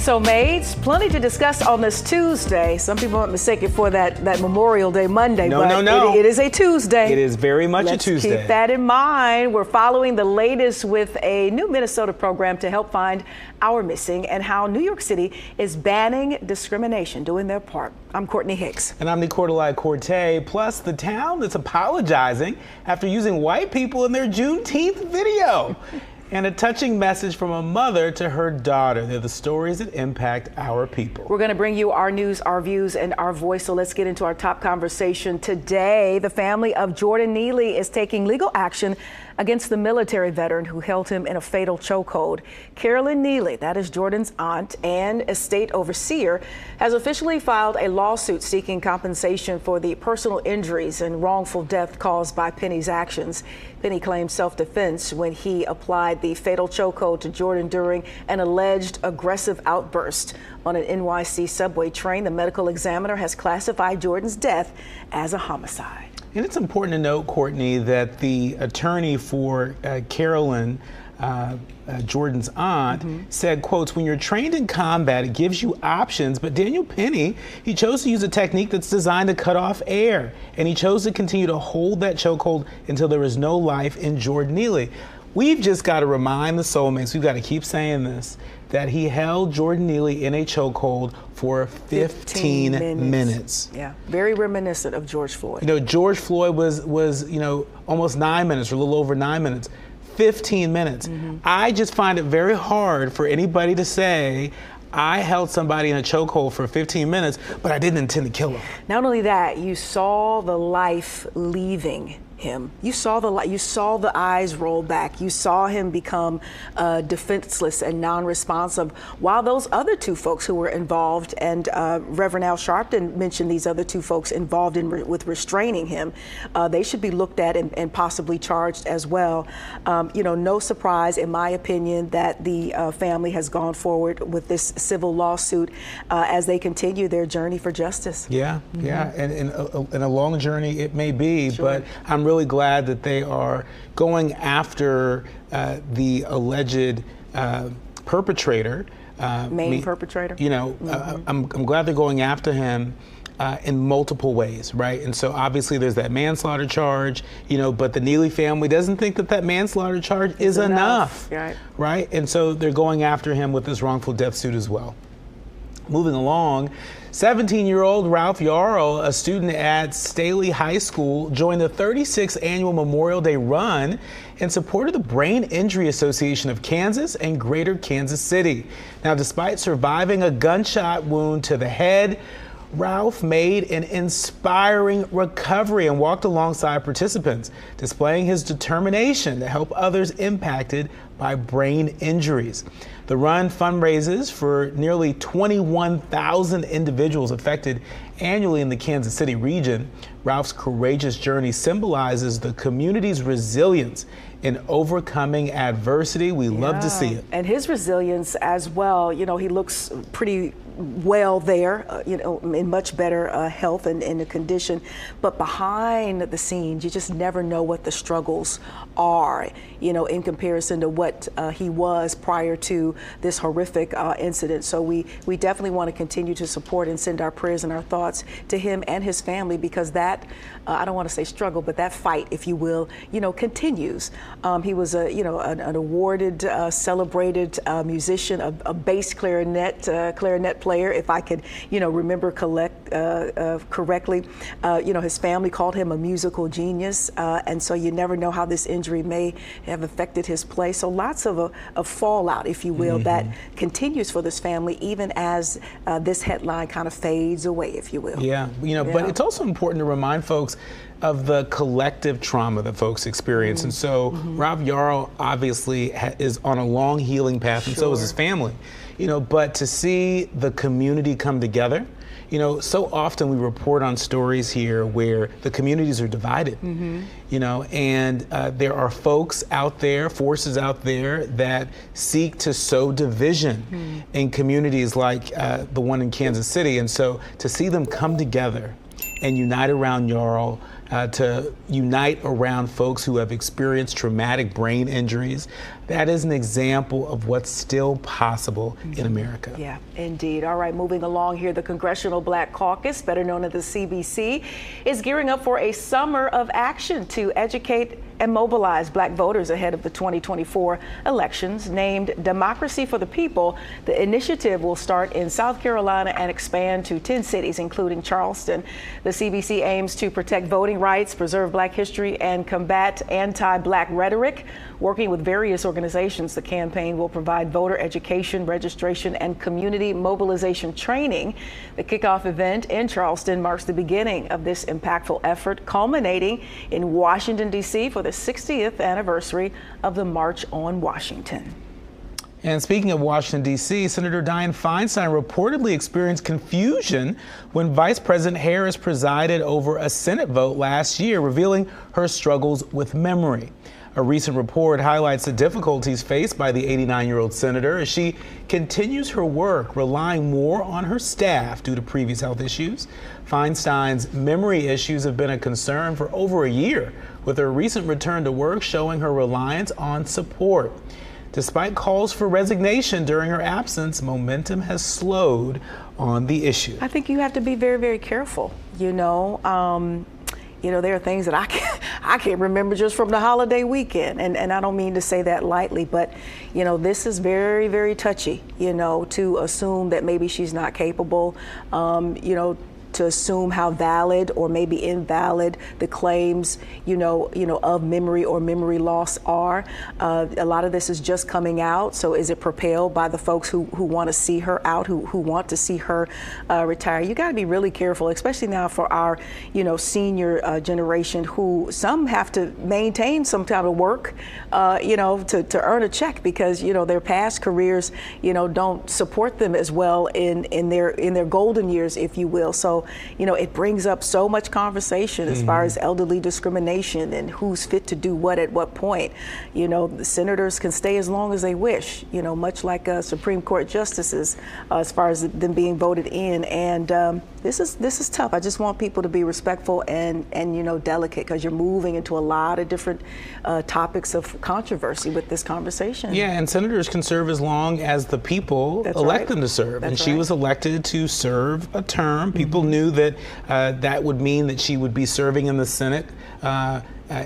So, maids, plenty to discuss on this Tuesday. Some people might mistake it for that Memorial Day Monday, No. It is a Tuesday. It is very much a Tuesday. Let's keep that in mind. We're following the latest with a new Minnesota program to help find our missing and how New York City is banning discrimination, doing their part. I'm Courtney Hicks. And I'm Nicordelai Corte. Plus, the town that's apologizing after using white people in their Juneteenth video. And a touching message from a mother to her daughter. They're the stories that impact our people. We're going to bring you our news, our views, and our voice. So let's get into our top conversation today. The family of Jordan Neely is taking legal action against the military veteran who held him in a fatal chokehold. Carolyn Neely, that is Jordan's aunt and estate overseer, has officially filed a lawsuit seeking compensation for the personal injuries and wrongful death caused by Penny's actions. Penny claimed self-defense when he applied the fatal chokehold to Jordan during an alleged aggressive outburst on an NYC subway train. The medical examiner has classified Jordan's death as a homicide. And it's important to note, Courtney, that the attorney for Carolyn, Jordan's aunt, said, quotes, "When you're trained in combat, it gives you options." But Daniel Penny, he chose to use a technique that's designed to cut off air. And he chose to continue to hold that chokehold until there was no life in Jordan Neely. We've just got to remind the soulmates, we've got to keep saying this, that he held Jordan Neely in a chokehold for 15 minutes. Yeah, very reminiscent of George Floyd. You know, George Floyd was almost 9 minutes, or a little over 9 minutes. 15 minutes. I just find it very hard for anybody to say, I held somebody in a chokehold for 15 minutes, but I didn't intend to kill him. Not only that, you saw the life leaving him. You saw the eyes roll back. You saw him become defenseless and non-responsive, while those other two folks who were involved, and Reverend Al Sharpton mentioned these other two folks involved with restraining him, they should be looked at and possibly charged as well. No surprise, in my opinion, that the family has gone forward with this civil lawsuit as they continue their journey for justice. Yeah, and a long journey it may be, sure. But I'm really glad that they are going after the alleged perpetrator. Main perpetrator? I'm glad they're going after him in multiple ways, right? And so obviously there's that manslaughter charge, but the Neely family doesn't think that manslaughter charge is enough. Right? And so they're going after him with this wrongful death suit as well. Moving along, 17-year-old Ralph Yarl, a student at Staley High School, joined the 36th annual Memorial Day run in support of the Brain Injury Association of Kansas and Greater Kansas City. Now, despite surviving a gunshot wound to the head, Ralph made an inspiring recovery and walked alongside participants, displaying his determination to help others impacted by brain injuries. The run fundraises for nearly 21,000 individuals affected annually in the Kansas City region. Ralph's courageous journey symbolizes the community's resilience in overcoming adversity. We love to see it. And his resilience as well. He looks pretty well there, in much better health and in the condition. But behind the scenes, you just never know what the struggles are, in comparison to what he was prior to this horrific incident. So we definitely want to continue to support and send our prayers and our thoughts to him and his family, because that, I don't want to say struggle, but that fight, if you will, continues. He was an awarded, celebrated musician, a bass clarinet player, if I could, remember correctly. His family called him a musical genius, and so you never know how this injury may have affected his play. So lots of fallout, if you will, that continues for this family, even as this headline kind of fades away, if you will. Yeah, but it's also important to remind folks of the collective trauma that folks experience. And so Ralph Yarl obviously is on a long healing path, and so is his family. But to see the community come together, so often we report on stories here where the communities are divided, and there are folks out there, forces out there that seek to sow division in communities like the one in Kansas City. And so to see them come together and unite around Yarl, to unite around folks who have experienced traumatic brain injuries, that is an example of what's still possible in America. Yeah, indeed. All right, moving along here, the Congressional Black Caucus, better known as the CBC, is gearing up for a summer of action to educate and mobilize Black voters ahead of the 2024 elections. Named Democracy for the People, the initiative will start in South Carolina and expand to 10 cities, including Charleston. The CBC aims to protect voting rights, preserve Black history, and combat anti-Black rhetoric. Working with various organizations, the campaign will provide voter education, registration, and community mobilization training. The kickoff event in Charleston marks the beginning of this impactful effort, culminating in Washington, D.C. for the 60th anniversary of the March on Washington. And speaking of Washington, D.C., Senator Dianne Feinstein reportedly experienced confusion when Vice President Harris presided over a Senate vote last year, revealing her struggles with memory. A recent report highlights the difficulties faced by the 89-year-old senator as she continues her work, relying more on her staff due to previous health issues. Feinstein's memory issues have been a concern for over a year, with her recent return to work showing her reliance on support. Despite calls for resignation during her absence, momentum has slowed on the issue. I think you have to be very, very careful, there are things that I can't remember just from the holiday weekend. And I don't mean to say that lightly, but, this is very, very touchy, to assume that maybe she's not capable, to assume how valid or maybe invalid the claims, of memory or memory loss are. A lot of this is just coming out. So is it propelled by the folks who want to see her out, who want to see her retire? You got to be really careful, especially now for our, senior generation, who some have to maintain some type of work, to earn a check because, their past careers, don't support them as well in their golden years, if you will. So, it brings up so much conversation as far as elderly discrimination and who's fit to do what at what point. The senators can stay as long as they wish, much like Supreme Court justices, as far as them being voted in. And this is tough. I just want people to be respectful and delicate, because you're moving into a lot of different topics of controversy with this conversation. Yeah, and senators can serve as long as the people elect them to serve. And she was elected to serve a term. People knew that that would mean that she would be serving in the Senate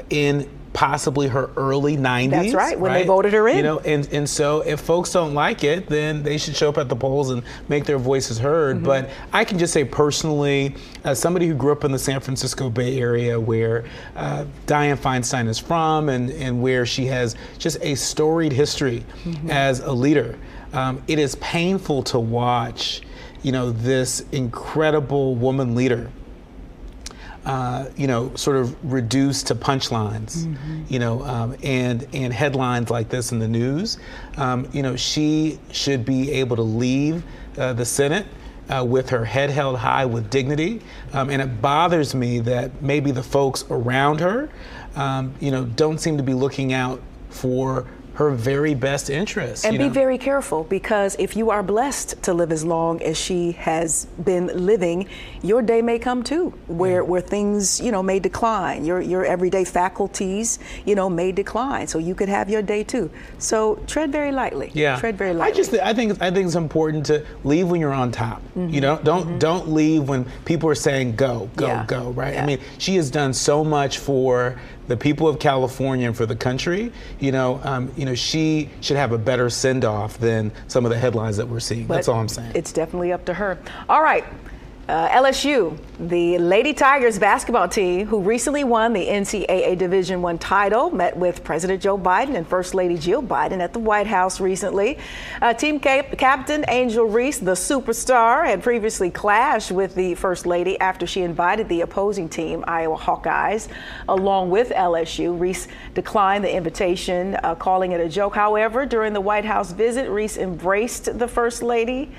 in possibly her early 90s. That's right, when they voted her in. And so if folks don't like it, then they should show up at the polls and make their voices heard. But I can just say personally, as somebody who grew up in the San Francisco Bay Area, where Dianne Feinstein is from, and where she has just a storied history as a leader, it is painful to watch this incredible woman leader, sort of reduced to punchlines, and headlines like this in the news. She should be able to leave the Senate with her head held high with dignity. And it bothers me that maybe the folks around her, don't seem to be looking out for her very best interests. And be very careful, because if you are blessed to live as long as she has been living, your day may come too, where things, may decline. Your everyday faculties, may decline. So you could have your day too. So tread very lightly. Yeah. Tread very lightly. I think it's important to leave when you're on top. Don't leave when people are saying go, right? Yeah. I mean, she has done so much for the people of California and for the country. She should have a better send-off than some of the headlines that we're seeing. That's all I'm saying. It's definitely up to her. All right. LSU, the Lady Tigers basketball team, who recently won the NCAA Division I title, met with President Joe Biden and First Lady Jill Biden at the White House recently. Team captain Angel Reese, the superstar, had previously clashed with the First Lady after she invited the opposing team, Iowa Hawkeyes, along with LSU. Reese declined the invitation, calling it a joke. However, during the White House visit, Reese embraced the First Lady,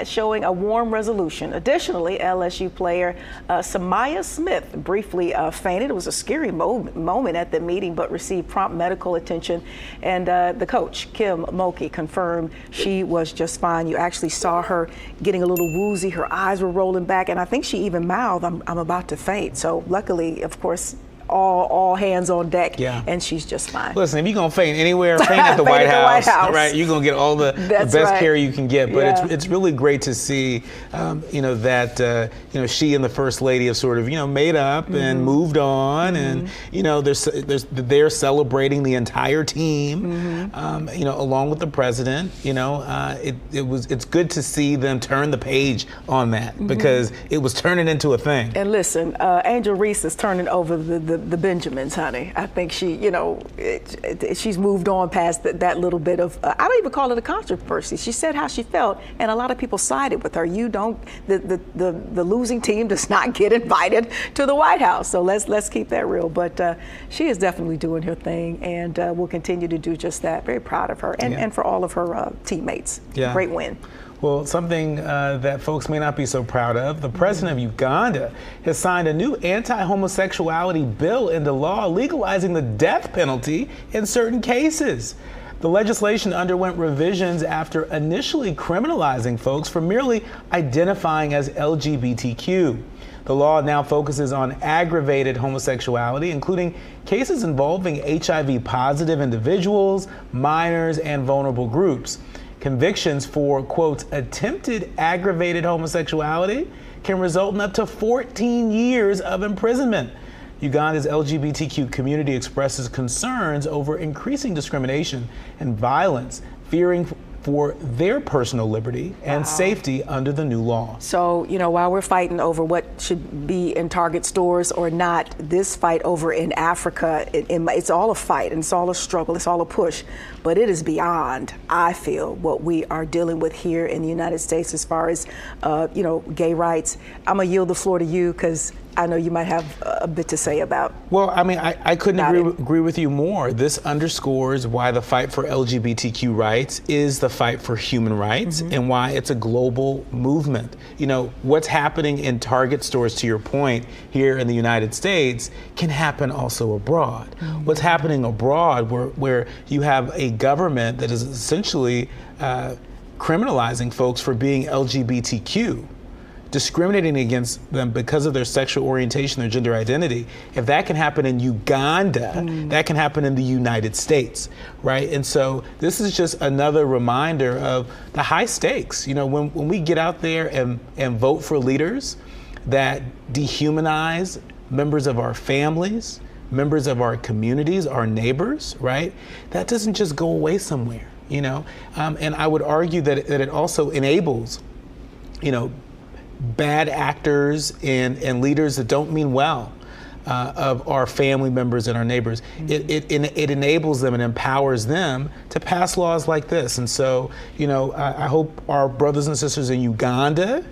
showing a warm resolution. Additionally, LSU player Samaya Smith briefly fainted. It was a scary moment at the meeting, but received prompt medical attention. And the coach, Kim Mulkey, confirmed she was just fine. You actually saw her getting a little woozy. Her eyes were rolling back, and I think she even mouthed, I'm about to faint. So luckily, of course, all hands on deck, Yeah. and she's just fine. Listen, if you're gonna faint anywhere, faint at the White House, right? You're gonna get all the best care you can get. But it's really great to see, that she and the First Lady have sort of made up and moved on, and they're celebrating the entire team, along with the president. It's good to see them turn the page on that, because it was turning into a thing. And listen, Angel Reese is turning over the Benjamins, honey. I think she's moved on past that little bit of, I don't even call it a controversy. She said how she felt, and a lot of people sided with her. The losing team does not get invited to the White House. So let's keep that real. But she is definitely doing her thing, and will continue to do just that. Very proud of her, and for all of her teammates. Yeah. Great win. Well, something that folks may not be so proud of, the president of Uganda has signed a new anti-homosexuality bill into law legalizing the death penalty in certain cases. The legislation underwent revisions after initially criminalizing folks for merely identifying as LGBTQ. The law now focuses on aggravated homosexuality, including cases involving HIV-positive individuals, minors, and vulnerable groups. Convictions for, quote, attempted aggravated homosexuality can result in up to 14 years of imprisonment. Uganda's LGBTQ community expresses concerns over increasing discrimination and violence, fearing for their personal liberty and safety under the new law. So, while we're fighting over what should be in Target stores or not, this fight over in Africa, it's all a fight, and it's all a struggle, it's all a push, but it is beyond, I feel, what we are dealing with here in the United States as far as, gay rights. I'm gonna yield the floor to you, because I know you might have a bit to say about. Well, I mean, I couldn't agree with you more. This underscores why the fight for LGBTQ rights is the fight for human rights, and why it's a global movement. What's happening in Target stores, to your point, here in the United States, can happen also abroad. What's happening abroad, where you have a government that is essentially criminalizing folks for being LGBTQ, discriminating against them because of their sexual orientation, their gender identity. If that can happen in Uganda, that can happen in the United States, right? And so this is just another reminder of the high stakes. When we get out there and vote for leaders that dehumanize members of our families, members of our communities, our neighbors, right? That doesn't just go away somewhere, And I would argue that it also enables, bad actors and leaders that don't mean well of our family members and our neighbors. It enables them and empowers them to pass laws like this. And so, I hope our brothers and sisters in Uganda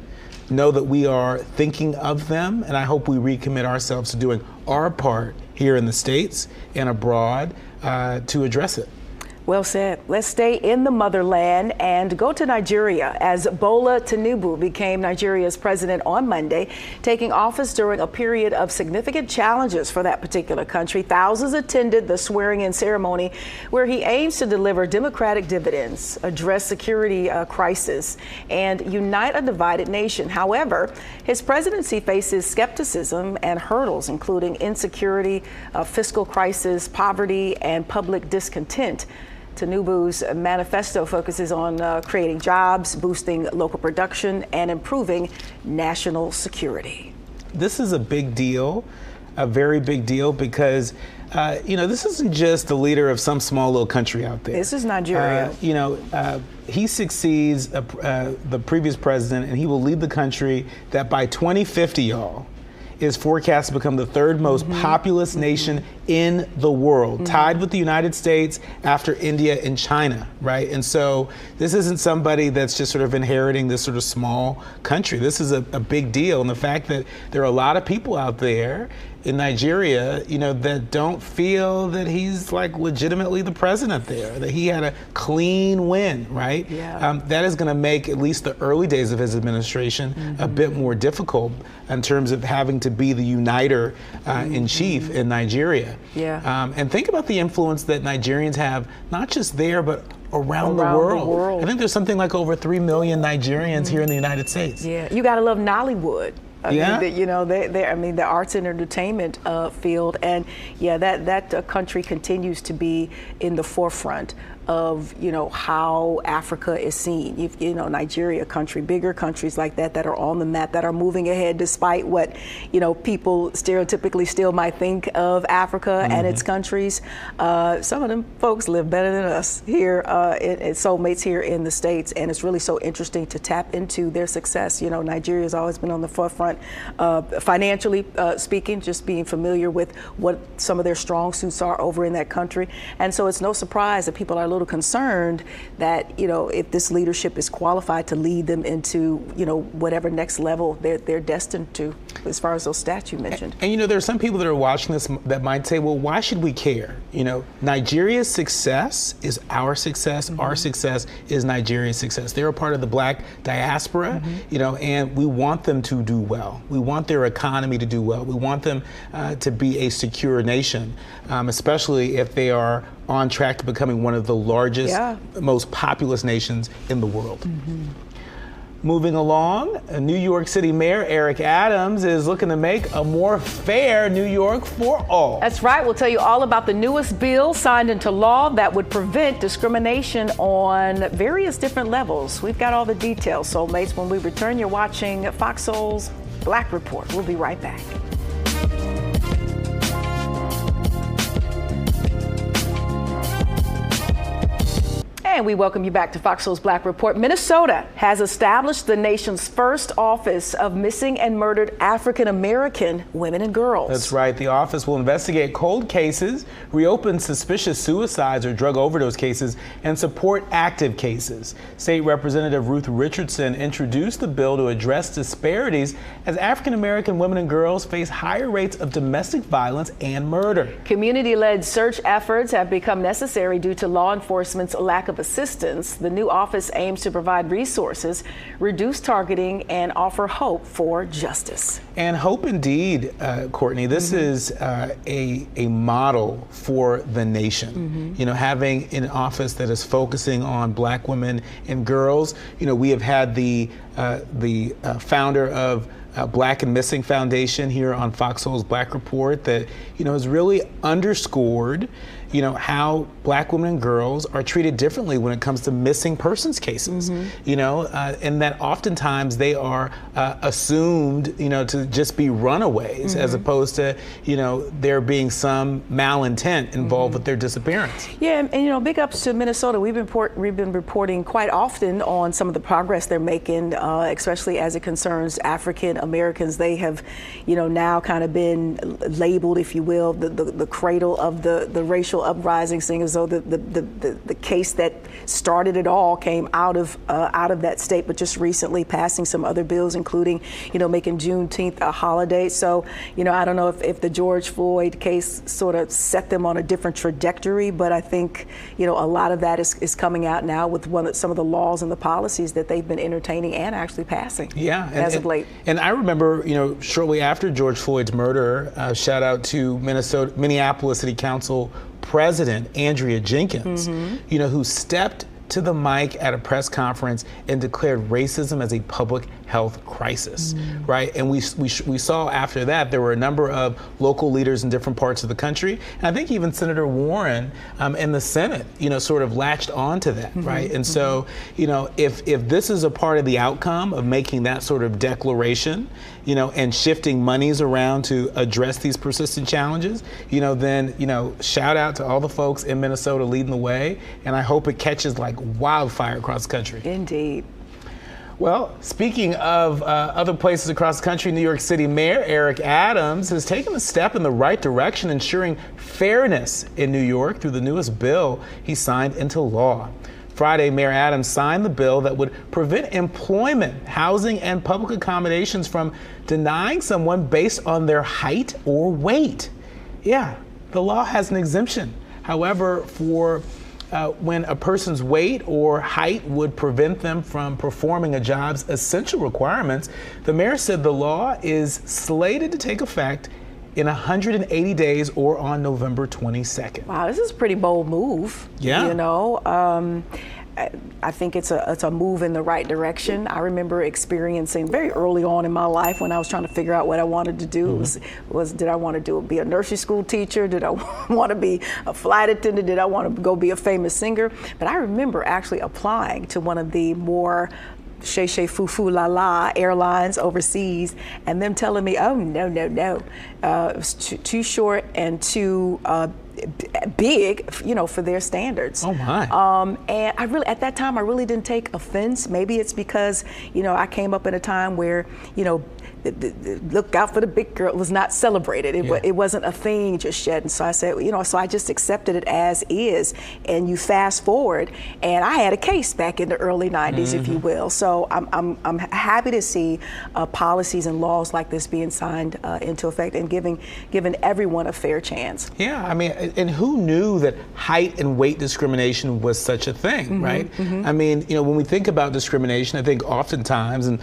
know that we are thinking of them, and I hope we recommit ourselves to doing our part here in the States and abroad to address it. Well said. Let's stay in the motherland and go to Nigeria, as Bola Tinubu became Nigeria's president on Monday, taking office during a period of significant challenges for that particular country. Thousands attended the swearing-in ceremony, where he aims to deliver democratic dividends, address security crisis, and unite a divided nation. However, his presidency faces skepticism and hurdles, including insecurity, fiscal crisis, poverty, and public discontent. Tinubu's manifesto focuses on creating jobs, boosting local production, and improving national security. This is a big deal, a very big deal, because this isn't just the leader of some small little country out there. This is Nigeria. He succeeds the previous president, and he will lead the country that by 2050, y'all, is forecast to become the third most populous nation in the world, tied with the United States after India and China, right? And so this isn't somebody that's just sort of inheriting this sort of small country. This is a big deal. And the fact that there are a lot of people out there in Nigeria, that don't feel that he's like legitimately the president there, that he had a clean win, right? Yeah. That is going to make at least the early days of his administration a bit more difficult in terms of having to be the uniter in chief in Nigeria. Yeah. And think about the influence that Nigerians have, not just there, but around the world. I think there's something like over 3 million Nigerians here in the United States. Yeah, you gotta love Nollywood. I mean, you know, I mean, the arts and entertainment field, and yeah, that country continues to be in the forefront of, you know, how Africa is seen. You know, Nigeria country, bigger countries like that are on the map, that are moving ahead despite what, you know, people stereotypically still might think of Africa and its countries. Some of them folks live better than us here, soulmates here in the States, and it's really so interesting to tap into their success. You know, Nigeria has always been on the forefront, financially speaking, just being familiar with what some of their strong suits are over in that country. And so it's no surprise that people are a little concerned that, you know, if this leadership is qualified to lead them into, you know, whatever next level they're destined to, as far as those stats you mentioned. And you know, there are some people that are watching this that might say, well, why should we care? You know, Nigeria's success is our success. Our success is Nigeria's success. They're a part of the Black diaspora, you know, and we want them to do well. We want their economy to do well. We want them to be a secure nation, especially if they are on track to becoming one of the largest, most populous nations in the world. Moving along, New York City Mayor Eric Adams is looking to make a more fair New York for all. That's right. We'll tell you all about the newest bill signed into law that would prevent discrimination on various different levels. We've got all the details, soulmates. When we return, you're watching FOXSOUL's Black Report. We'll be right back. And we welcome you back to FOXSOUL's Black Report. Minnesota has established the nation's first office of missing and murdered African American women and girls. That's right. The office will investigate cold cases, reopen suspicious suicides or drug overdose cases, and support active cases. State Representative Ruth Richardson introduced the bill to address disparities as African American women and girls face higher rates of domestic violence and murder. Community-led search efforts have become necessary due to law enforcement's lack of assistance. The new office aims to provide resources, reduce targeting, and offer hope for justice. And hope indeed, Courtney. This is a model for the nation. You know, having an office that is focusing on Black women and girls. You know, we have had the founder of Black and Missing Foundation here on FOXSOUL's Black Report that, you know, has really underscored, you know, how Black women and girls are treated differently when it comes to missing persons cases, you know, and that oftentimes they are assumed, you know, to just be runaways as opposed to, you know, there being some malintent involved with their disappearance. Yeah, and you know, big ups to Minnesota. We've been reporting quite often on some of the progress they're making, especially as it concerns African Americans. They have, you know, now kind of been labeled, if you will, the cradle of the racial uprising, seeing as though the case that started it all came out of that state, but just recently passing some other bills, including, you know, making Juneteenth a holiday. So, you know, I don't know if the George Floyd case sort of set them on a different trajectory, but I think, you know, a lot of that is coming out now with some of the laws and the policies that they've been entertaining and actually passing. Yeah, as of late. And I remember, you know, shortly after George Floyd's murder, shout out to Minneapolis City Council President Andrea Jenkins, you know, who stepped to the mic at a press conference and declared racism as a public health crisis, right? And we saw after that there were a number of local leaders in different parts of the country, and I think even Senator Warren in the Senate, you know, sort of latched on to that, right? And so, you know, if this is a part of the outcome of making that sort of declaration, you know, and shifting monies around to address these persistent challenges, you know, then, you know, shout out to all the folks in Minnesota leading the way, and I hope it catches like wildfire across the country. Indeed. Well, speaking of other places across the country, New York City Mayor Eric Adams has taken a step in the right direction, ensuring fairness in New York through the newest bill he signed into law. Friday, Mayor Adams signed the bill that would prevent employment, housing, and public accommodations from denying someone based on their height or weight. Yeah, the law has an exemption. However, for when a person's weight or height would prevent them from performing a job's essential requirements, the mayor said the law is slated to take effect in 180 days or on November 22nd. Wow, this is a pretty bold move. Yeah. You know, I think it's a move in the right direction. I remember experiencing very early on in my life when I was trying to figure out what I wanted to do. Was did I want to be a nursery school teacher? Did I want to be a flight attendant? Did I want to go be a famous singer? But I remember actually applying to one of the more chez foo foo la la airlines overseas, and them telling me, oh no, it was too short and too big, for their standards. Oh my. And I really, at that time, I really didn't take offense. Maybe it's because, I came up in a time where, look out for the big girl was not celebrated. It wasn't a thing just yet. And so I said, so I just accepted it as is. And you fast forward, and I had a case back in the early 90s, if you will. So I'm happy to see policies and laws like this being signed into effect and giving everyone a fair chance. Yeah, I mean, and who knew that height and weight discrimination was such a thing, right? I mean, when we think about discrimination, I think oftentimes, and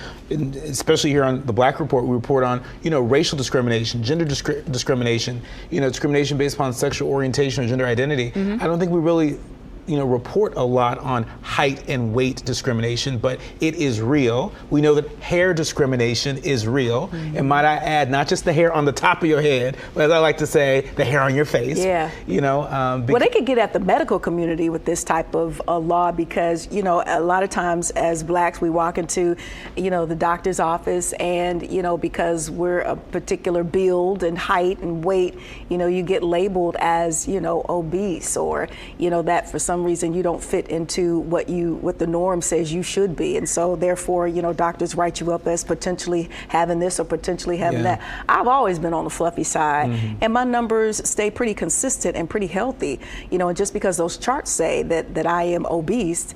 especially here on the Black Report, we report on, racial discrimination, gender discrimination, discrimination based upon sexual orientation or gender identity. I don't think we really report a lot on height and weight discrimination, but it is real. We know that hair discrimination is real. And might I add, not just the hair on the top of your head, but as I like to say, the hair on your face. Yeah. Well, they could get at the medical community with this type of law because, a lot of times as Blacks, we walk into, the doctor's office and, because we're a particular build and height and weight, you get labeled as, obese or, that for some reason you don't fit into what the norm says you should be, and so therefore doctors write you up as potentially having this or potentially having that. I've always been on the fluffy side, and my numbers stay pretty consistent and pretty healthy, and just because those charts say that I am obese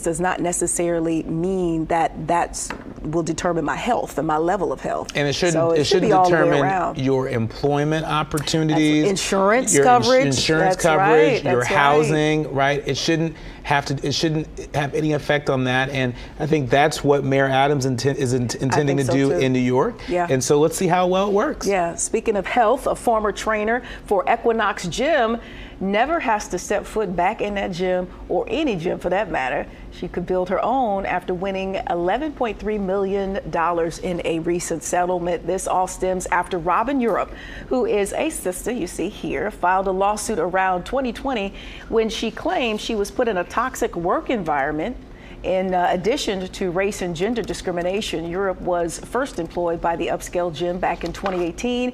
does not necessarily mean that will determine my health and my level of health. And it shouldn't determine your employment opportunities, insurance your coverage, insurance coverage, your housing, right? It shouldn't have any effect on that. And I think that's what Mayor Adams is intending to do in New York. Yeah. And so let's see how well it works. Yeah. Speaking of health, a former trainer for Equinox Gym never has to step foot back in that gym, or any gym for that matter. She could build her own after winning $11.3 million in a recent settlement. This all stems after Robin Europe, who is a sister, you see here, filed a lawsuit around 2020 when she claimed she was put in a toxic work environment. In addition to race and gender discrimination, Europe was first employed by the upscale gym back in 2018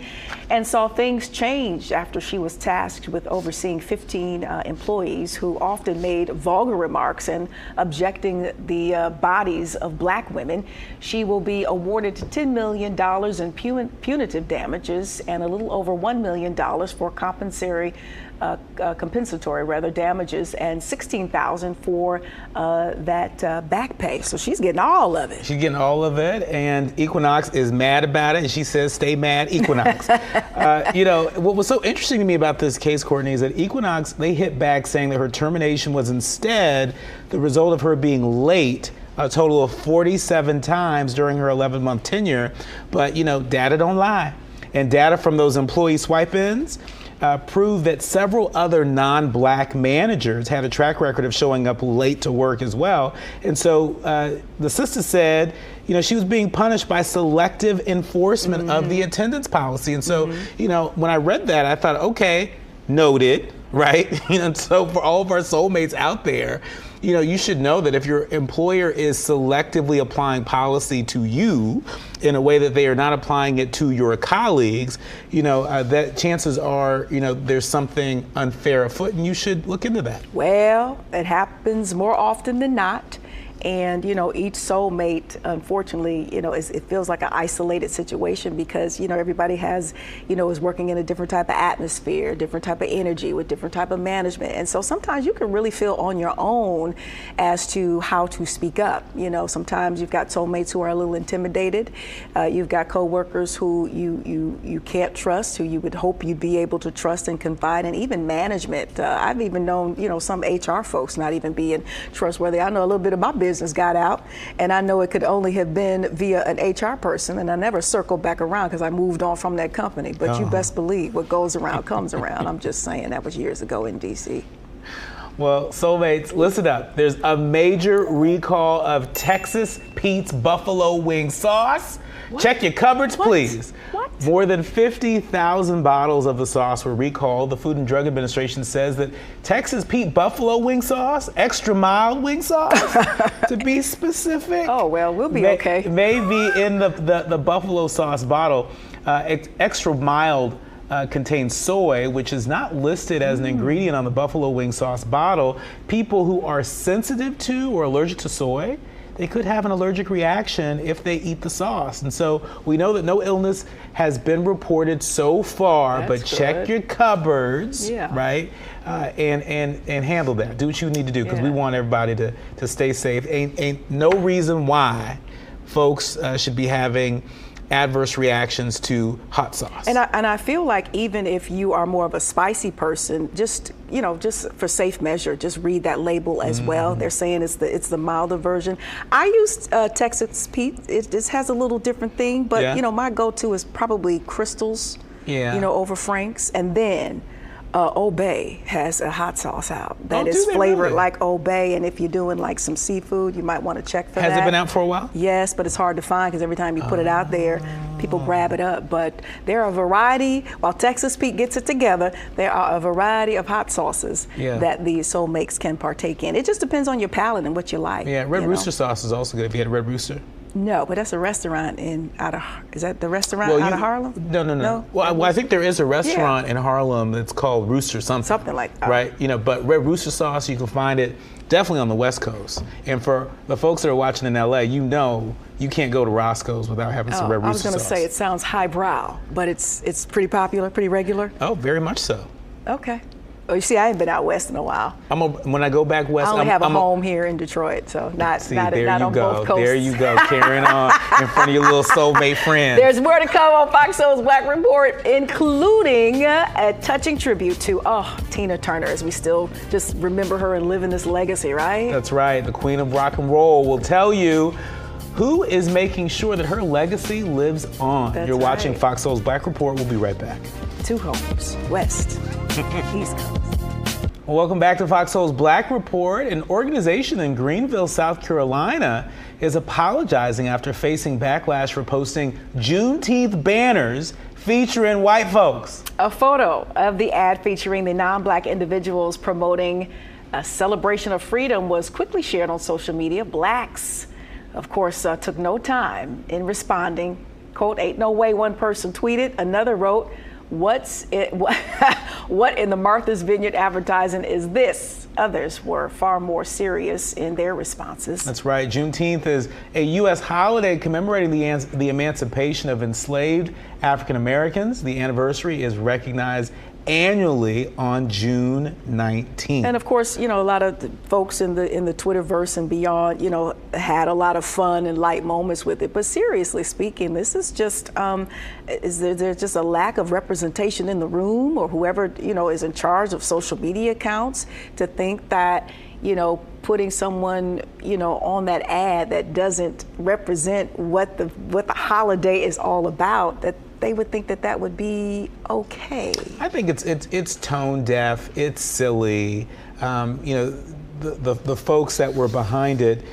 and saw things change after she was tasked with overseeing 15 employees who often made vulgar remarks and objecting the bodies of Black women. She will be awarded $10 million in punitive damages and a little over $1 million for compensatory damages, and $16,000 for that back pay. So she's getting all of it. She's getting all of it, and Equinox is mad about it, and she says, "Stay mad, Equinox." What was so interesting to me about this case, Courtney, is that Equinox, they hit back saying that her termination was instead the result of her being late a total of 47 times during her 11-month tenure. But data don't lie, and data from those employee swipe-ins proved that several other non-Black managers had a track record of showing up late to work as well. And so the sister said, she was being punished by selective enforcement of the attendance policy. And so, when I read that, I thought, okay, noted, right? So for all of our soulmates out there, you should know that if your employer is selectively applying policy to you in a way that they are not applying it to your colleagues, that chances are, there's something unfair afoot, and you should look into that. Well, it happens more often than not. And, each soulmate, unfortunately, it feels like an isolated situation because, everybody has, is working in a different type of atmosphere, different type of energy with different type of management. And so sometimes you can really feel on your own as to how to speak up. Sometimes you've got soulmates who are a little intimidated. You've got coworkers who you can't trust, who you would hope you'd be able to trust and confide, and even management. I've even known, some HR folks not even being trustworthy. I know a little bit of my business got out, and I know it could only have been via an HR person, and I never circled back around because I moved on from that company. But you best believe what goes around comes around. I'm just saying, that was years ago in DC. Well, soulmates, listen up. There's a major recall of Texas Pete's buffalo wing sauce. What? Check your cupboards, please. What? More than 50,000 bottles of the sauce were recalled. The Food and Drug Administration says that Texas Pete buffalo wing sauce, extra mild wing sauce, to be specific. Oh, well, we'll be okay. May be in the buffalo sauce bottle. Extra mild contains soy, which is not listed as an ingredient on the buffalo wing sauce bottle. People who are sensitive to or allergic to soy, they could have an allergic reaction if they eat the sauce. And so we know that no illness has been reported so far, but check your cupboards, right? And handle that. Do what you need to do, because we want everybody to stay safe. Ain't no reason why folks should be having adverse reactions to hot sauce. And I feel like even if you are more of a spicy person, just for safe measure, just read that label as well. They're saying it's the milder version. I use Texas Pete. It just has a little different thing, but my go-to is probably Crystals. Over Frank's, and then Obey has a hot sauce out that is flavored like Obey, and if you're doing like some seafood, you might want to check for that. Has it been out for a while? Yes, but it's hard to find because every time you put it out there, people grab it up. But there are a variety, while Texas Pete gets it together, there are a variety of hot sauces that the soulmates can partake in. It just depends on your palate and what you like. Yeah, Red Rooster sauce is also good. Have you had Red Rooster? No, but that's a restaurant is that the restaurant out of Harlem? No. Well, I think there is a restaurant in Harlem that's called Rooster something. Something like that. Right, but Red Rooster sauce, you can find it definitely on the West Coast. And for the folks that are watching in LA, you can't go to Roscoe's without having some Red Rooster sauce. I was going to say it sounds highbrow, but it's pretty popular, pretty regular. Oh, very much so. Okay. Oh, you see, I ain't been out west in a while. When I go back west, I only have a home here in Detroit, so not on both coasts. There you go, carrying on in front of your little soulmate friend. There's more to come on FOXSOUL's Black Report, including a touching tribute to Tina Turner, as we still just remember her and live in this legacy, right? That's right. The Queen of Rock and Roll will tell you who is making sure that her legacy lives on. You're watching FOXSOUL's Black Report. We'll be right back. Two homes, West, East Coast. Well, welcome back to FOXSOUL's Black Report. An organization in Greenville, South Carolina is apologizing after facing backlash for posting Juneteenth banners featuring white folks. A photo of the ad featuring the non-black individuals promoting a celebration of freedom was quickly shared on social media. Blacks, of course, took no time in responding. Quote, "Ain't no way," one person tweeted. Another wrote, what in the Martha's Vineyard advertising is this? Others were far more serious in their responses. That's right. Juneteenth is a U.S. holiday commemorating the emancipation of enslaved African Americans. The anniversary is recognized annually on June 19th. And of course, a lot of the folks in the Twitterverse and beyond, had a lot of fun and light moments with it. But seriously speaking, this is just, is there just a lack of representation in the room, or whoever, is in charge of social media accounts, to think that, putting someone, on that ad that doesn't represent what the holiday is all about, that they would think that would be okay. I think it's tone deaf. It's silly. The folks that were behind it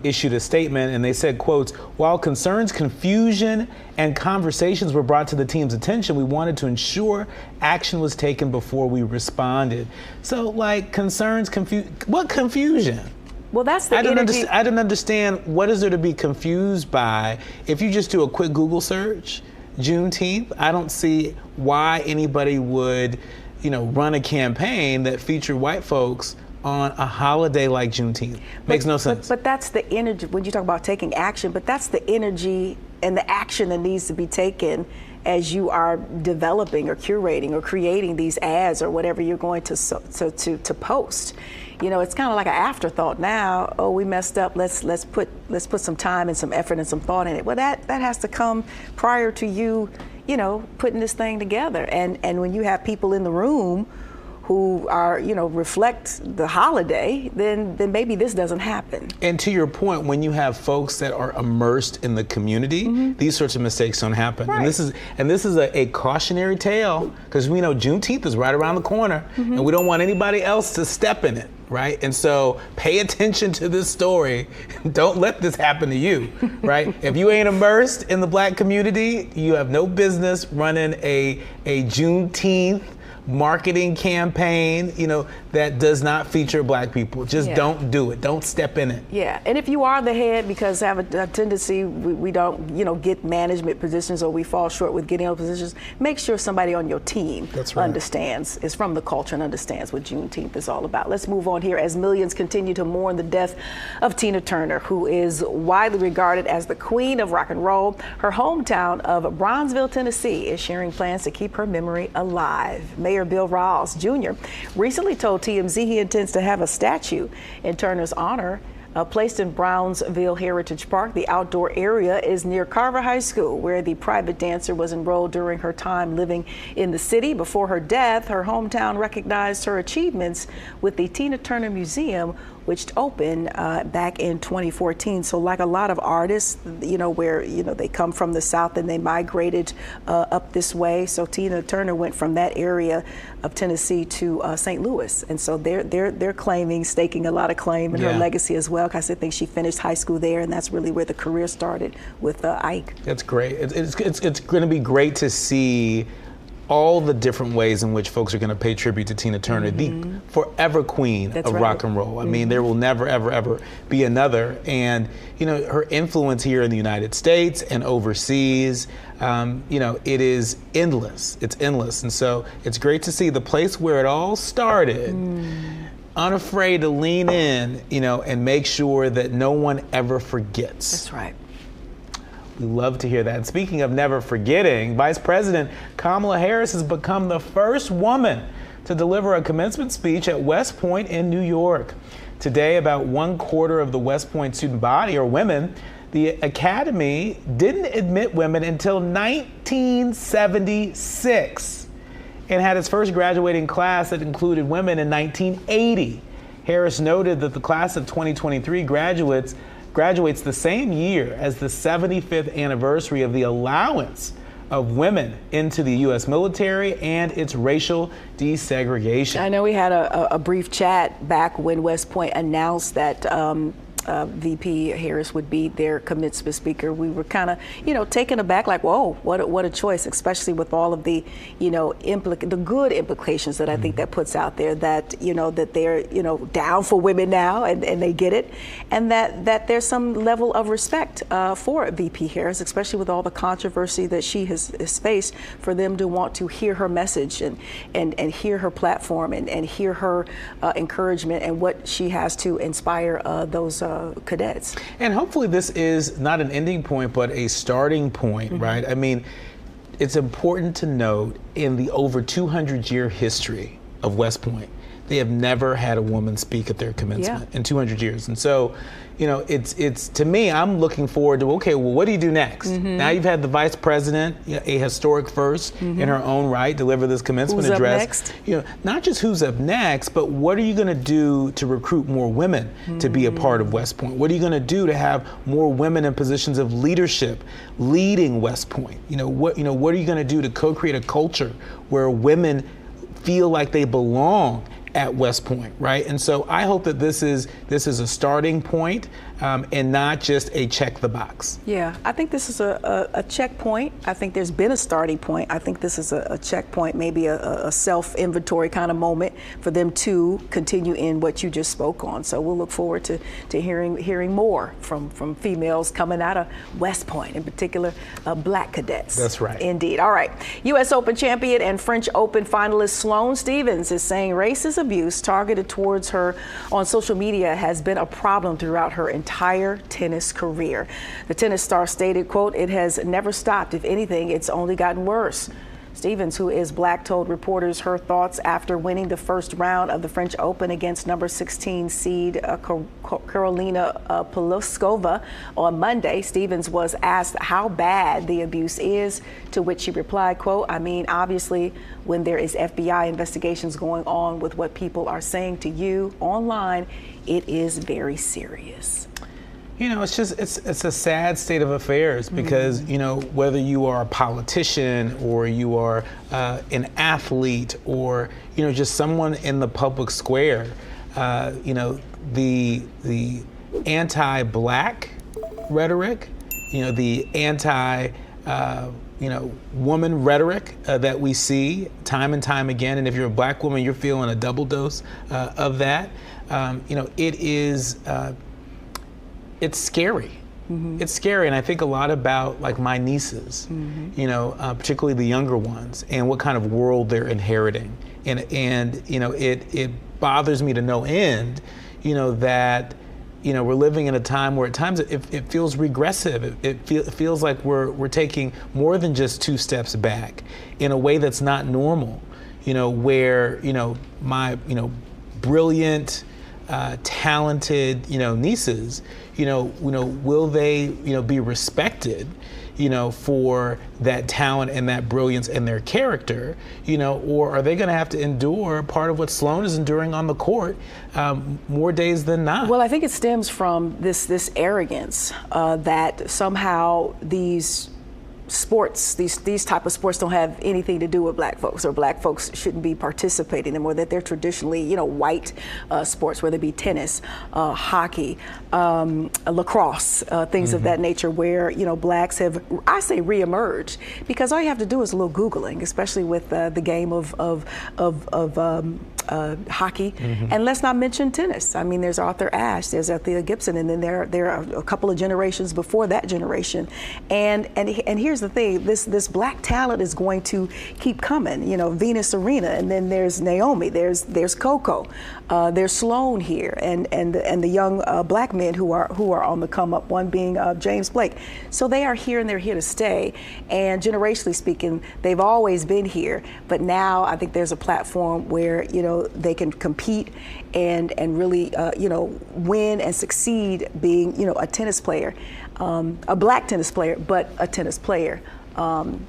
issued a statement, and they said, quotes, "While concerns, confusion, and conversations were brought to the team's attention, we wanted to ensure action was taken before we responded." So, concerns, what confusion? Well, that's the energy. I didn't understand, what is there to be confused by? If you just do a quick Google search, Juneteenth, I don't see why anybody would, run a campaign that featured white folks on a holiday like Juneteenth. Makes no sense. But that's the energy, when you talk about taking action, but that's the energy and the action that needs to be taken as you are developing or curating or creating these ads or whatever you're going to post. It's kind of like an afterthought now. Oh, we messed up. Let's put some time and some effort and some thought in it. Well, that has to come prior to you, putting this thing together. And when you have people in the room who are, reflect the holiday, then maybe this doesn't happen. And to your point, when you have folks that are immersed in the community, these sorts of mistakes don't happen. Right. And this is a cautionary tale, because we know Juneteenth is right around the corner, and we don't want anybody else to step in it. Right? And so pay attention to this story. Don't let this happen to you, right? If you ain't immersed in the Black community, you have no business running a Juneteenth marketing campaign, that does not feature Black people. Just don't do it. Don't step in it. Yeah, and if you are the head, because have a tendency, we don't, get management positions, or we fall short with getting those positions, make sure somebody on your team understands, is from the culture and understands what Juneteenth is all about. Let's move on here as millions continue to mourn the death of Tina Turner, who is widely regarded as the queen of rock and roll. Her hometown of Bronzeville, Tennessee is sharing plans to keep her memory alive. Mayor Bill Rawls Jr. recently told TMZ he intends to have a statue in Turner's honor placed in Brownsville Heritage Park. The outdoor area is near Carver High School, where the private dancer was enrolled during her time living in the city. Before her death, her hometown recognized her achievements with the Tina Turner Museum, which opened back in 2014. So like a lot of artists, where, they come from the South and they migrated up this way. So Tina Turner went from that area of Tennessee to St. Louis. And so they're staking a lot of claim in her legacy as well, because I think she finished high school there, and that's really where the career started with Ike. That's great. It's going to be great to see all the different ways in which folks are going to pay tribute to Tina Turner, the forever queen of rock and roll. I mean, there will never, ever, ever be another. And, her influence here in the United States and overseas, it is endless. It's endless. And so it's great to see the place where it all started, unafraid to lean in, and make sure that no one ever forgets. That's right. We love to hear that. And speaking of never forgetting, Vice President Kamala Harris has become the first woman to deliver a commencement speech at West Point in New York. Today, about 1/4 of the West Point student body are women. The academy didn't admit women until 1976 and had its first graduating class that included women in 1980. Harris noted that the class of 2023 graduates the same year as the 75th anniversary of the allowance of women into the U.S. military and its racial desegregation. I know we had a brief chat back when West Point announced that VP Harris would be their commencement speaker. We were kind of, taken aback, like, whoa, what a choice, especially with all of the, the good implications that I think that puts out there, that, that they're, down for women now, and they get it, and that there's some level of respect for VP Harris, especially with all the controversy that she has faced, for them to want to hear her message and hear her platform and hear her encouragement and what she has to inspire those cadets. And hopefully this is not an ending point, but a starting point, right? I mean, it's important to note, in the over 200-year history of West Point, they have never had a woman speak at their commencement in 200 years. And so, it's to me, I'm looking forward to, okay, well, what do you do next? Now you've had the vice president, a historic first in her own right, deliver this commencement address. Not just who's up next, but what are you going to do to recruit more women to be a part of West Point? What are you going to do to have more women in positions of leadership leading West Point? What are you going to do to co-create a culture where women feel like they belong at West Point, right? And so I hope that this is a starting point, and not just a check the box. Yeah, I think this is a checkpoint. I think there's been a starting point. I think this is a checkpoint, maybe a self-inventory kind of moment for them to continue in what you just spoke on. So we'll look forward to hearing more from females coming out of West Point, in particular Black cadets. That's right. Indeed. All right. U.S. Open champion and French Open finalist Sloane Stephens is saying racist abuse targeted towards her on social media has been a problem throughout her entire tennis career. The tennis star stated, quote, "It has never stopped. If anything, it's only gotten worse." Stevens, who is black, told reporters her thoughts after winning the first round of the French Open against number 16 seed Karolina Pliskova on Monday. Stevens was asked how bad the abuse is, to which she replied, quote, "I mean, obviously, when there is FBI investigations going on with what people are saying to you online, it is very serious." You know, it's a sad state of affairs because, you know, whether you are a politician or you are an athlete or, you know, just someone in the public square, you know, the anti-black rhetoric, you know, the you know, woman rhetoric that we see time and time again. And if you're a black woman, you're feeling a double dose of that. You know, it is, it's scary. It's scary. And I think a lot about like my nieces, you know, particularly the younger ones, and what kind of world they're inheriting. And you know, it bothers me to no end, you know, that, you know, we're living in a time where at times it feels regressive. It feels like we're taking more than just 2 steps back in a way that's not normal, you know, where, you know, my, you know, brilliant, talented, you know, nieces, you know, will they, you know, be respected, you know, for that talent and that brilliance and their character, you know, or are they going to have to endure part of what Sloane is enduring on the court more days than not? Well, I think it stems from this arrogance that somehow these sports, these type of sports don't have anything to do with black folks, or black folks shouldn't be participating in them, or that they're traditionally, you know, white sports, whether it be tennis, hockey, lacrosse, things of that nature, where, you know, blacks have, I say, reemerged, because all you have to do is a little Googling, especially with the game of hockey, and let's not mention tennis. I mean, there's Arthur Ashe, there's Althea Gibson, and then there are a couple of generations before that generation, and here's the thing: this black talent is going to keep coming. You know, Venus Serena, and then there's Naomi, there's Coco, there's Sloane here, and the young black men who are on the come up. One being James Blake. So they are here, and they're here to stay. And generationally speaking, they've always been here, but now I think there's a platform where, you know, they can compete and really, you know, win and succeed being, you know, a tennis player, a black tennis player, but a tennis player. And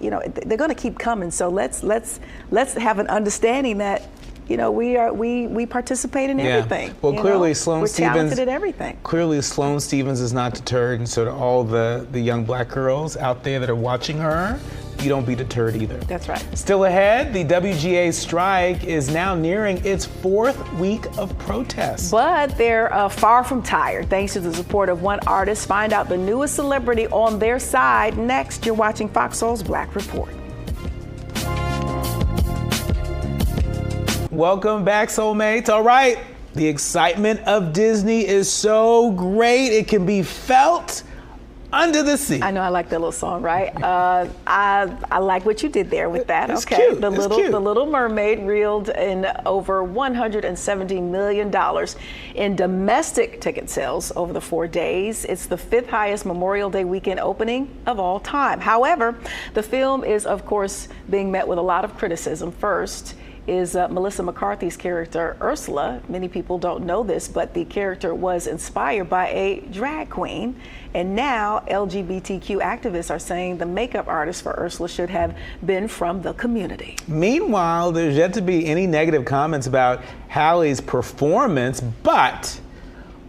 you know, they're going to keep coming. So let's have an understanding that, you know, we participate in everything. Well, clearly Sloane Stevens, we're talented at everything. Clearly Sloane Stevens is not deterred, and so to all the young black girls out there that are watching her, you don't be deterred either. That's right. Still ahead, the WGA strike is now nearing its 4th week of protests. But they're far from tired, thanks to the support of one artist. Find out the newest celebrity on their side next. You're watching Fox Soul's Black Report. Welcome back, soulmates. All right, the excitement of Disney is so great, it can be felt under the sea. I know, I like that little song, right? I like what you did there with that. It's okay, cute. The Cute. Little Mermaid reeled in over $170 million in domestic ticket sales over the 4 days. It's the 5th highest Memorial Day weekend opening of all time. However, the film is, of course, being met with a lot of criticism. First is Melissa McCarthy's character, Ursula. Many people don't know this, but the character was inspired by a drag queen. And now LGBTQ activists are saying the makeup artist for Ursula should have been from the community. Meanwhile, there's yet to be any negative comments about Halle's performance, but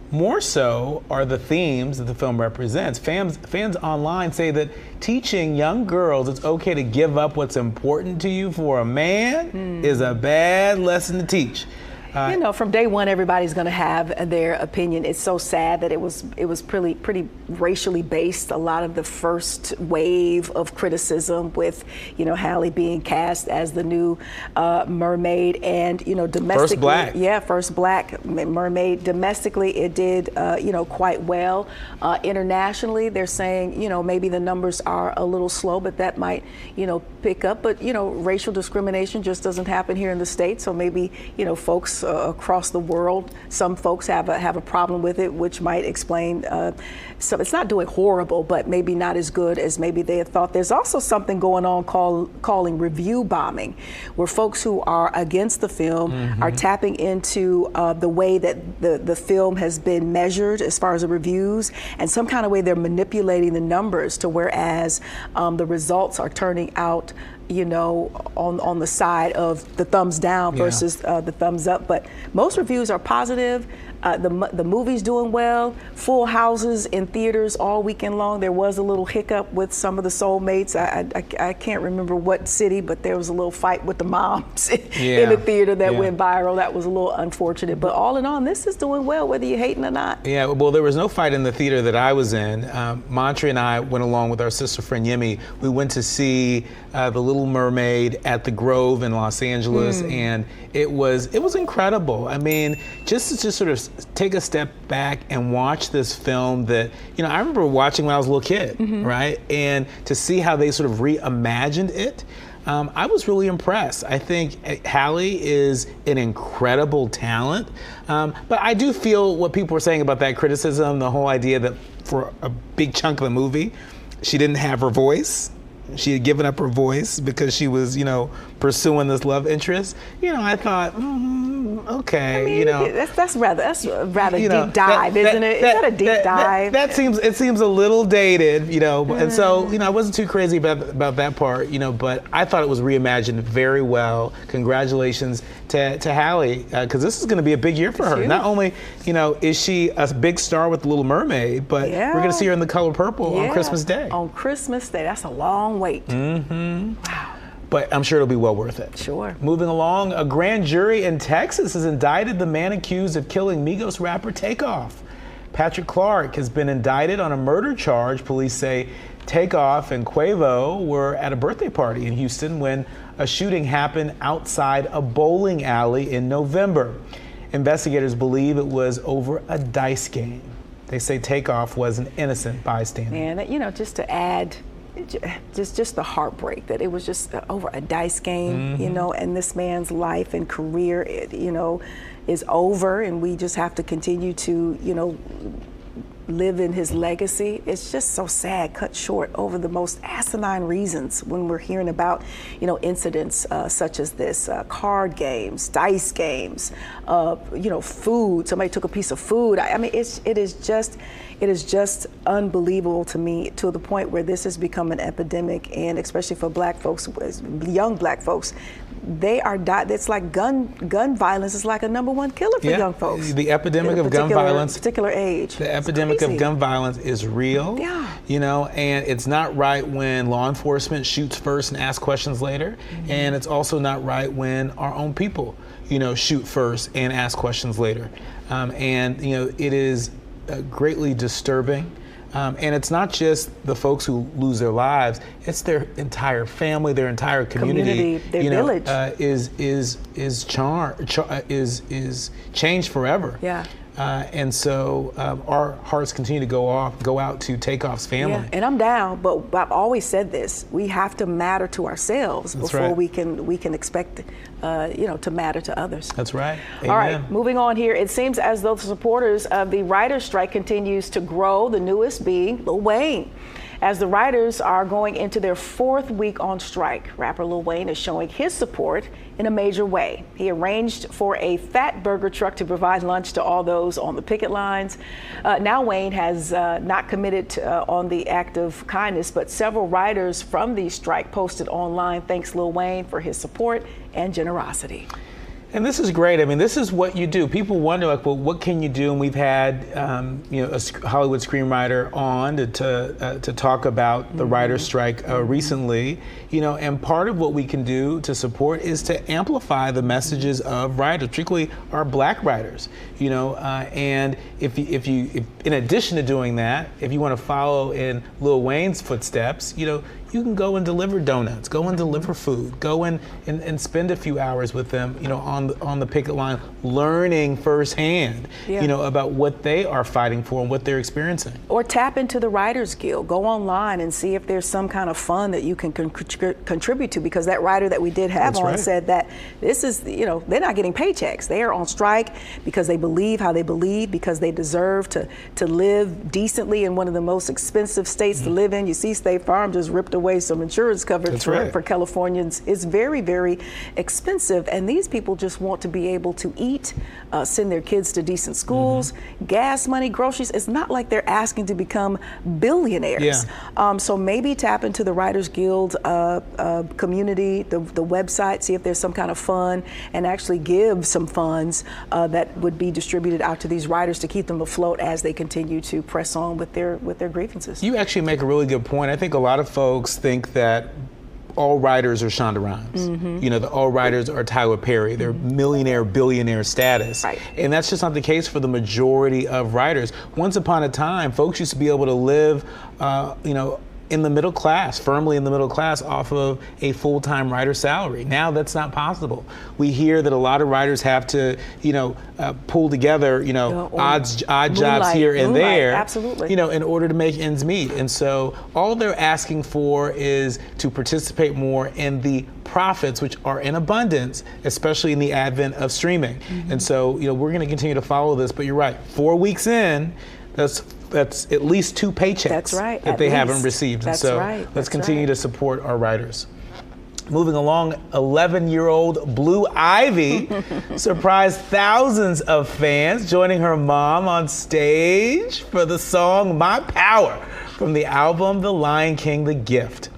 more so are the themes that the film represents. Fans online say that teaching young girls it's okay to give up what's important to you for a man is a bad lesson to teach. You know, from day one, everybody's going to have their opinion. It's so sad that it was pretty racially based. A lot of the first wave of criticism with, you know, Halle being cast as the new mermaid, and, you know, domestically, first black mermaid. Domestically, it did, you know, quite well. Internationally, they're saying, you know, maybe the numbers are a little slow, but that might, you know, pick up. But, you know, racial discrimination just doesn't happen here in the States. So maybe, you know, folks folks across the world. Some folks have a problem with it, which might explain. So it's not doing horrible, but maybe not as good as maybe they had thought. There's also something going on calling review bombing, where folks who are against the film are tapping into the way that the film has been measured as far as the reviews, and some kind of way they're manipulating the numbers to whereas the results are turning out, you know, on the side of the thumbs down versus the thumbs up. But most reviews are positive. The movie's doing well. Full houses in theaters all weekend long. There was a little hiccup with some of the soulmates. I can't remember what city, but there was a little fight with the moms in the theater that went viral. That was a little unfortunate. But all in all, this is doing well, whether you're hating or not. Yeah, well, there was no fight in the theater that I was in. Montre and I went along with our sister friend Yemi. We went to see The Little Mermaid at the Grove in Los Angeles, and it was incredible. I mean, just to sort of take a step back and watch this film that, you know, I remember watching when I was a little kid, right? And to see how they sort of reimagined it, I was really impressed. I think Halle is an incredible talent, but I do feel what people were saying about that criticism, the whole idea that for a big chunk of the movie, she didn't have her voice. She had given up her voice because she was, you know, pursuing this love interest. You know, I thought, okay, I mean, you know, that's rather deep dive, isn't it? Is that a deep dive? It seems a little dated, you know, and so, you know, I wasn't too crazy about that part, you know, but I thought it was reimagined very well. Congratulations to Halle, because this is going to be a big year for her. Not only, you know, is she a big star with The Little Mermaid, but we're going to see her in The Color Purple on Christmas Day. On Christmas Day, that's a long wait. Wow. But I'm sure it'll be well worth it. Sure. Moving along, a grand jury in Texas has indicted the man accused of killing Migos rapper Takeoff. Patrick Clark has been indicted on a murder charge. Police say Takeoff and Quavo were at a birthday party in Houston when a shooting happened outside a bowling alley in November. Investigators believe it was over a dice game. They say Takeoff was an innocent bystander. And, you know, just to add, just the heartbreak that it was just over a dice game, you know, and this man's life and career, you know, is over, and we just have to continue to, you know, live in his legacy. It's just so sad, cut short over the most asinine reasons when we're hearing about, you know, incidents such as this, card games, dice games, you know, food. Somebody took a piece of food. I mean, it is just unbelievable to me, to the point where this has become an epidemic, and especially for black folks, young black folks, they are it's like gun violence is like a #1 killer for young folks. The epidemic of gun violence, particular age. The epidemic of gun violence is real. Yeah. You know, and it's not right when law enforcement shoots first and asks questions later, and it's also not right when our own people, you know, shoot first and ask questions later. And you know, it is greatly disturbing. And it's not just the folks who lose their lives; it's their entire family, their entire community, their village, is changed forever. Yeah. And so our hearts continue to go out to Takeoff's family. Yeah, and I'm down, but I've always said this: we have to matter to ourselves before we can expect, you know, to matter to others. That's right. Amen. All right, moving on here. It seems as though the supporters of the writers' strike continues to grow. The newest being Lil Wayne. As the writers are going into their 4th week on strike, rapper Lil Wayne is showing his support in a major way. He arranged for a fat burger truck to provide lunch to all those on the picket lines. Now Wayne has not committed on the act of kindness, but several writers from the strike posted online thanks Lil Wayne for his support and generosity. And this is great. I mean, this is what you do. People wonder, like, well, what can you do? And we've had, you know, a Hollywood screenwriter on to talk about the writer's strike recently. You know, and part of what we can do to support is to amplify the messages of writers, particularly our black writers. You know, and if in addition to doing that, if you want to follow in Lil Wayne's footsteps, you know, you can go and deliver donuts, go and deliver food, go and spend a few hours with them, on the picket line, learning firsthand, about what they are fighting for and what they're experiencing. Or tap into the Writers Guild. Go online and see if there's some kind of fund that you can contribute to, because that writer that we did have said that this is, they're not getting paychecks. They are on strike because they believe how they believe, because they deserve to live decently in one of the most expensive states to live in. You see State Farm just ripped away some insurance coverage for Californians. It's very, very expensive. And these people just want to be able to eat, send their kids to decent schools, gas money, groceries. It's not like they're asking to become billionaires. So maybe tap into the Writers Guild community, the website, see if there's some kind of fund, and actually give some funds that would be distributed out to these writers to keep them afloat as they continue to press on with their grievances. You actually make a really good point. I think a lot of folks think that all writers are Shonda Rhimes. The all writers are Tyler Perry. They're millionaire, billionaire status. And that's just not the case for the majority of writers. Once upon a time, folks used to be able to live, in the middle class, firmly in the middle class, off of a full-time writer salary. Now that's not possible. We hear that a lot of writers have to, pull together, odd jobs here and there, absolutely, in order to make ends meet. And so all they're asking for is to participate more in the profits, which are in abundance, especially in the advent of streaming. And so, we're going to continue to follow this. But you're right, 4 weeks in, that's at least 2 paychecks that they haven't received. And so let's continue to support our writers. Moving along, 11-year-old Blue Ivy surprised thousands of fans, joining her mom on stage for the song My Power from the album The Lion King, The Gift.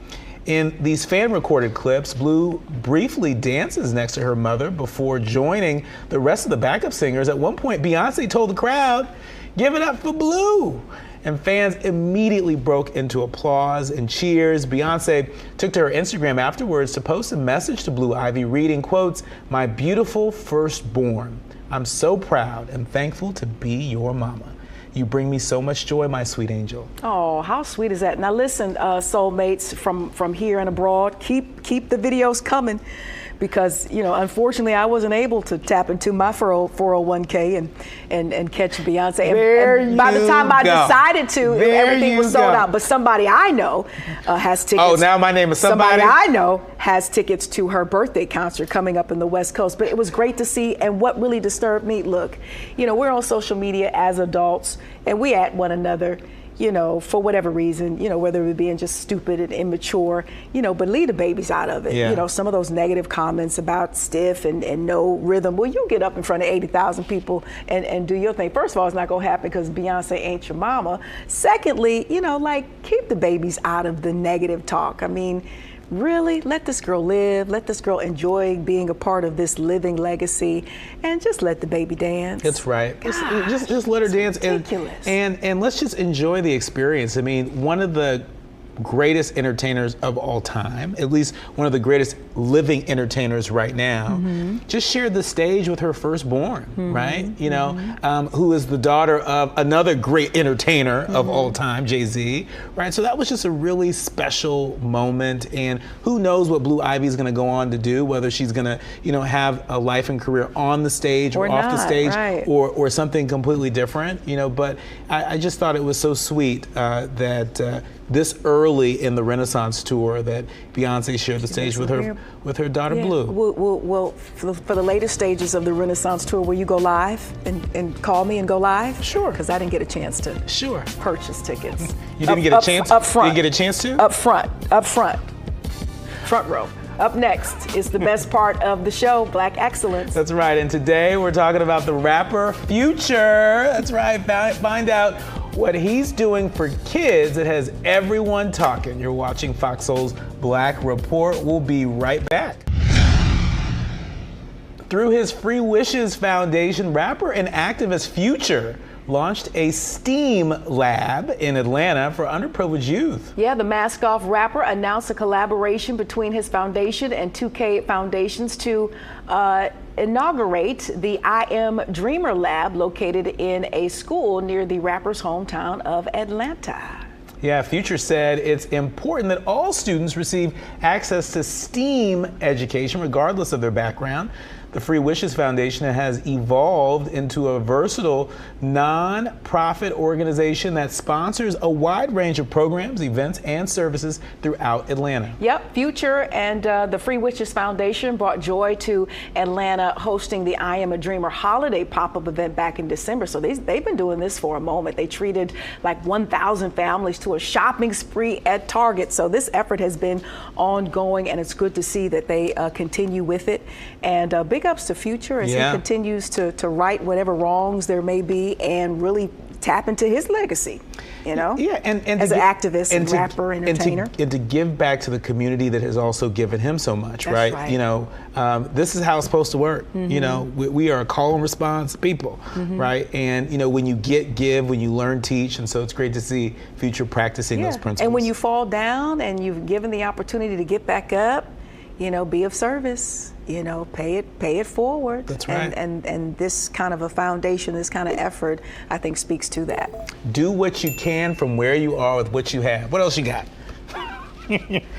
In these fan-recorded clips, Blue briefly dances next to her mother before joining the rest of the backup singers. At one point, Beyonce told the crowd, "Give it up for Blue." And fans immediately broke into applause and cheers. Beyonce took to her Instagram afterwards to post a message to Blue Ivy reading, quotes, "My beautiful firstborn, I'm so proud and thankful to be your mama. You bring me so much joy, my sweet angel." Oh, how sweet is that? Now listen, soulmates from here and abroad, keep the videos coming, because unfortunately I wasn't able to tap into my 401k and catch Beyonce. And by the time I decided to, everything was sold out. But somebody I know has tickets. Oh, now my name is somebody. Somebody I know has tickets to her birthday concert coming up in the West Coast. But it was great to see. And what really disturbed me, look, we're on social media as adults and we at one another, for whatever reason, whether it being just stupid and immature, but leave the babies out of it. Some of those negative comments about stiff and no rhythm. Well, you get up in front of 80,000 people and do your thing. First of all, it's not going to happen because Beyonce ain't your mama. Secondly, keep the babies out of the negative talk. I mean, really, let this girl live. Let this girl enjoy being a part of this living legacy, and just let the baby dance. That's right. Just let her dance. Ridiculous. And let's just enjoy the experience. I mean, one of the greatest entertainers of all time, at least one of the greatest living entertainers right now, just shared the stage with her firstborn, right? Who is the daughter of another great entertainer of all time, Jay-Z, right? So that was just a really special moment, and who knows what Blue Ivy is going to go on to do, whether she's going to, have a life and career on the stage or off the stage, or something completely different, but I just thought it was so sweet that this early in the Renaissance tour that Beyonce shared the stage with her daughter Blue. Well, for the latest stages of the Renaissance tour, will you go live and call me and go live? Sure. Because I didn't get a chance to purchase tickets. You didn't get a chance? Up front. You didn't get a chance to? Up front. Front row. Up next is the best part of the show, Black Excellence. That's right, and today we're talking about the rapper Future. That's right, find out what he's doing for kids that has everyone talking. You're watching Fox Soul's Black Report. We'll be right back. Through his Free Wishes Foundation, rapper and activist Future launched a STEAM lab in Atlanta for underprivileged youth. Yeah, the Mask Off rapper announced a collaboration between his foundation and 2K Foundations to inaugurate the I Am Dreamer lab located in a school near the rapper's hometown of Atlanta. Yeah, Future said it's important that all students receive access to STEAM education regardless of their background. The Free Wishes Foundation has evolved into a versatile non-profit organization that sponsors a wide range of programs, events, and services throughout Atlanta. Yep, Future and the Free Wishes Foundation brought joy to Atlanta, hosting the I Am a Dreamer holiday pop-up event back in December. So they've been doing this for a moment. They treated like 1,000 families to a shopping spree at Target. So this effort has been ongoing, and it's good to see that they continue with it. And big ups to Future as he continues to right whatever wrongs there may be and really tap into his legacy, you know? Yeah, and as an activist and rapper, entertainer. And to give back to the community that has also given him so much, right? You know, this is how it's supposed to work. You know, we are a call and response people, right? And, you know, when you give, when you learn, teach. And so it's great to see Future practicing those principles. And when you fall down and you've given the opportunity to get back up, you know, be of service. You know, pay it forward. That's right. And this kind of a foundation, this kind of effort, I think speaks to that. Do what you can from where you are with what you have. What else you got?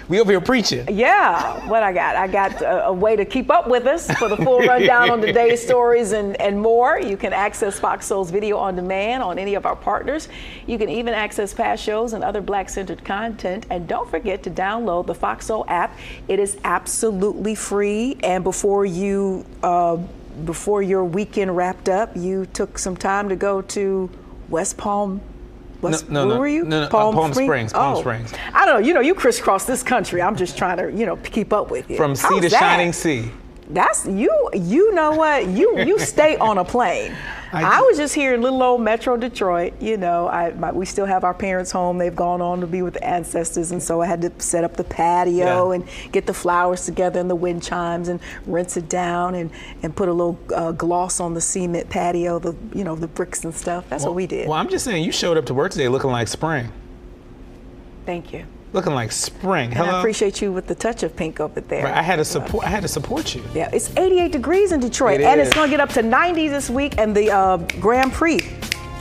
We over here preaching. Yeah, what I got a way to keep up with us for the full rundown on today's stories and more. You can access FOXSOUL's video on demand on any of our partners. You can even access past shows and other Black-centered content. And don't forget to download the FOXSOUL app. It is absolutely free. And before your weekend wrapped up, you took some time to go to West Palm. Where were you? No, Palm Springs. Palm Springs. I don't know. You know, you crisscross this country. I'm just trying to, you know, keep up with you. From sea to shining sea. That's you. You know what? You stay on a plane. I was just here in little old Metro Detroit. You know, we still have our parents home. They've gone on to be with the ancestors, and so I had to set up the patio and get the flowers together and the wind chimes and rinse it down and put a little gloss on the cement patio, the bricks and stuff. That's what we did. Well, I'm just saying, you showed up to work today looking like spring. Thank you. Looking like spring. And I appreciate you with the touch of pink over there. Right, I had to support you. Yeah, it's 88 degrees in Detroit, and it's going to get up to 90 this week. And the Grand Prix,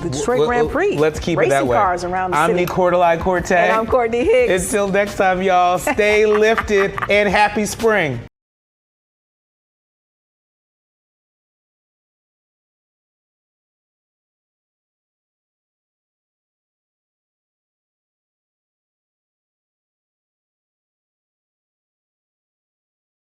the Detroit Grand Prix. Let's keep it that way. Racing cars around the city. I'm Nicordelai Cortez. And I'm Courtney Hicks. Until next time, y'all, stay lifted and happy spring.